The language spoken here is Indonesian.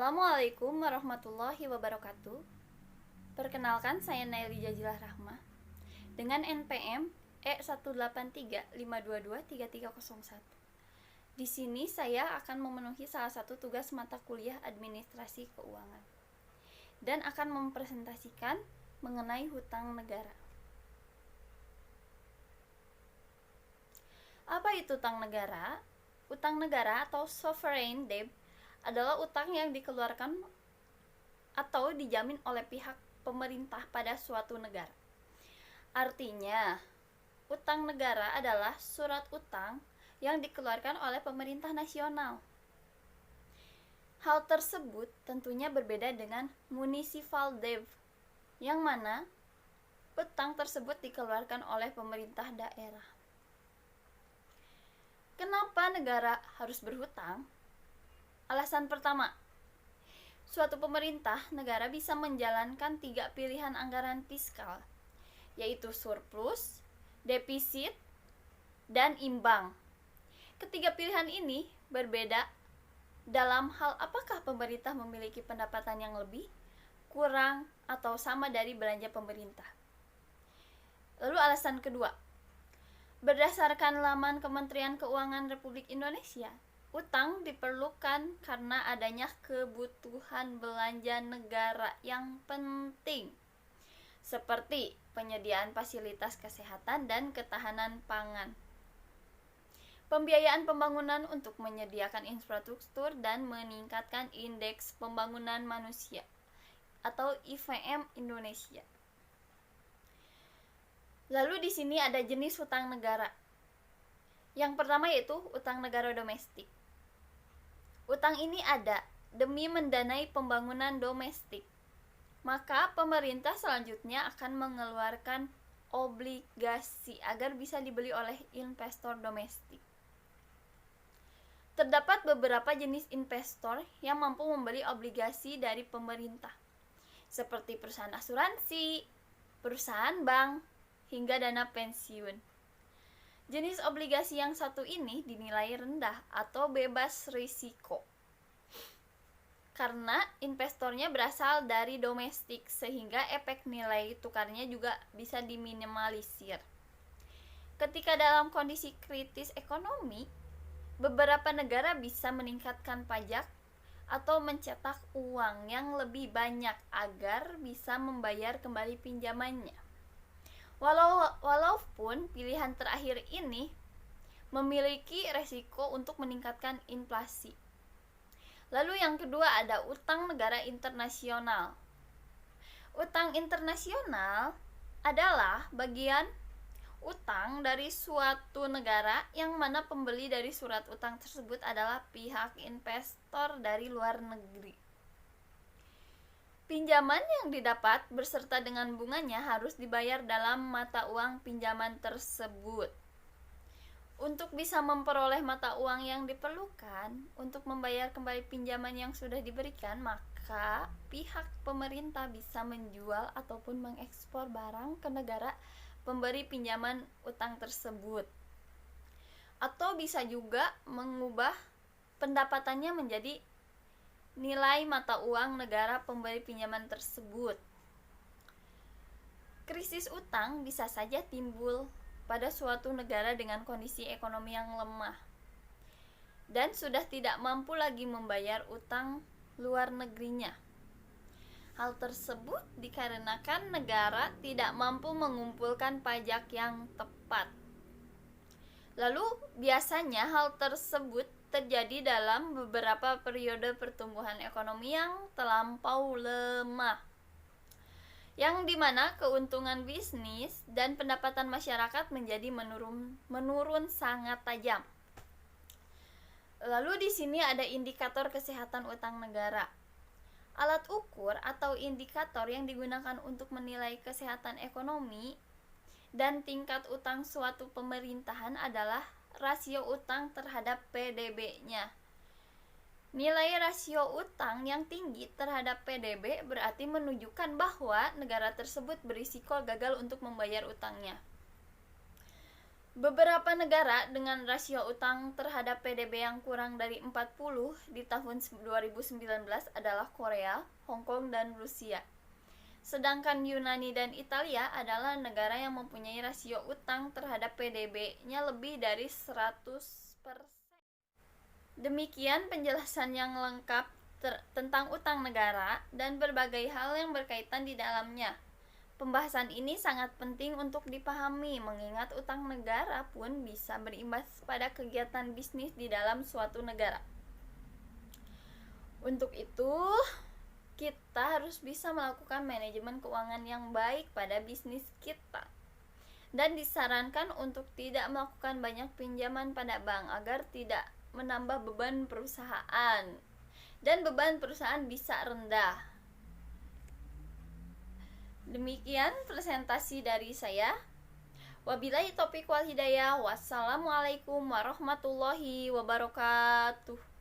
Assalamualaikum warahmatullahi wabarakatuh. Perkenalkan, saya Naili Jazilah Rahma dengan NPM E183522331. Di sini saya akan memenuhi salah satu tugas mata kuliah Administrasi Keuangan dan akan mempresentasikan mengenai hutang negara. Apa itu utang negara? Utang negara atau sovereign debt adalah utang yang dikeluarkan atau dijamin oleh pihak pemerintah pada suatu negara. Artinya, utang negara adalah surat utang yang dikeluarkan oleh pemerintah nasional. Hal tersebut tentunya berbeda dengan municipal debt, yang mana utang tersebut dikeluarkan oleh pemerintah daerah. Kenapa negara harus berhutang? Alasan pertama, suatu pemerintah negara bisa menjalankan 3 pilihan anggaran fiskal, yaitu surplus, defisit, dan imbang. Ketiga pilihan ini berbeda dalam hal apakah pemerintah memiliki pendapatan yang lebih, kurang, atau sama dari belanja pemerintah. Lalu alasan kedua, berdasarkan laman Kementerian Keuangan Republik Indonesia, utang diperlukan karena adanya kebutuhan belanja negara yang penting, seperti penyediaan fasilitas kesehatan dan ketahanan pangan, pembiayaan pembangunan untuk menyediakan infrastruktur dan meningkatkan indeks pembangunan manusia atau IPM Indonesia. Lalu di sini ada jenis hutang negara. Yang pertama yaitu utang negara domestik. Utang ini ada demi mendanai pembangunan domestik. Maka pemerintah selanjutnya akan mengeluarkan obligasi agar bisa dibeli oleh investor domestik. Terdapat beberapa jenis investor yang mampu membeli obligasi dari pemerintah, seperti perusahaan asuransi, perusahaan bank, hingga dana pensiun. Jenis obligasi yang satu ini dinilai rendah atau bebas risiko karena investornya berasal dari domestik, sehingga efek nilai tukarnya juga bisa diminimalisir. Ketika dalam kondisi kritis ekonomi, beberapa negara bisa meningkatkan pajak atau mencetak uang yang lebih banyak agar bisa membayar kembali pinjamannya. Walaupun pilihan terakhir ini memiliki resiko untuk meningkatkan inflasi. Lalu yang kedua ada utang negara internasional. Utang internasional adalah bagian utang dari suatu negara yang mana pembeli dari surat utang tersebut adalah pihak investor dari luar negeri. Pinjaman yang didapat beserta dengan bunganya harus dibayar dalam mata uang pinjaman tersebut. Untuk bisa memperoleh mata uang yang diperlukan untuk membayar kembali pinjaman yang sudah diberikan, maka pihak pemerintah bisa menjual ataupun mengekspor barang ke negara pemberi pinjaman utang tersebut. Atau bisa juga mengubah pendapatannya menjadi nilai mata uang negara pemberi pinjaman tersebut. Krisis utang bisa saja timbul pada suatu negara dengan kondisi ekonomi yang lemah dan sudah tidak mampu lagi membayar utang luar negerinya. Hal tersebut dikarenakan negara tidak mampu mengumpulkan pajak yang tepat. Lalu biasanya hal tersebut terjadi dalam beberapa periode pertumbuhan ekonomi yang terlampau lemah, yang dimana keuntungan bisnis dan pendapatan masyarakat menjadi menurun sangat tajam. Lalu di sini ada indikator kesehatan utang negara. Alat ukur atau indikator yang digunakan untuk menilai kesehatan ekonomi dan tingkat utang suatu pemerintahan adalah rasio utang terhadap PDB-nya. Nilai rasio utang yang tinggi terhadap PDB berarti menunjukkan bahwa negara tersebut berisiko gagal untuk membayar utangnya. Beberapa negara dengan rasio utang terhadap PDB yang kurang dari 40 di tahun 2019 adalah Korea, Hong Kong, dan Rusia. Sedangkan Yunani dan Italia adalah negara yang mempunyai rasio utang terhadap PDB-nya lebih dari 100%. Demikian penjelasan yang lengkap tentang utang negara dan berbagai hal yang berkaitan di dalamnya. Pembahasan ini sangat penting untuk dipahami, mengingat utang negara pun bisa berimbas pada kegiatan bisnis di dalam suatu negara. Untuk itu, kita harus bisa melakukan manajemen keuangan yang baik pada bisnis kita. Dan disarankan untuk tidak melakukan banyak pinjaman pada bank agar tidak menambah beban perusahaan. Dan beban perusahaan bisa rendah. Demikian presentasi dari saya. Wabillahi taufiq wal hidayah. Wassalamualaikum warahmatullahi wabarakatuh.